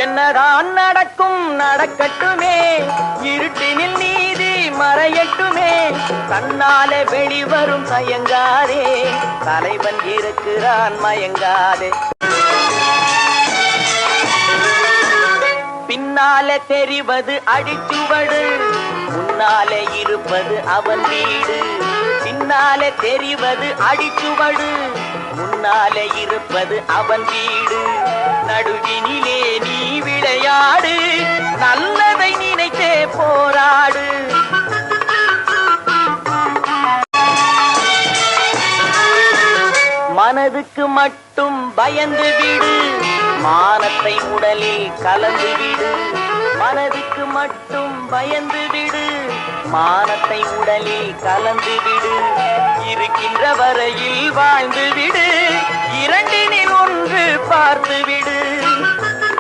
என்னதான் நடக்கும் நடக்கட்டுமே, இருட்டினில் நீதி மறையட்டுமே, தன்னாலே வெளிவரும் தயங்காதே, தலைவன் இருக்கிறான் மயங்காதே. பின்னாலே தெரிவது அடிச்சுவடு, முன்னாலே இருப்பது அவன் வீடு. பின்னாலே தெரிவது அடிச்சுவடு, முன்னாலே இருப்பது அவன் வீடு. நடுவினிலே நீ விளையாடு, நல்லதை நினைத்தே போராடு. மனதுக்கு மட்டும் பயந்து விடு, மானத்தை உடலில் கலந்து விடு. மனதுக்கு மட்டும் பயந்து விடு, மானத்தை உடலில் கலந்து விடு. இருக்கின்ற வரையில் வாழ்ந்து விடு, இரண்டினில் ஒன்று பார்த்து விடு.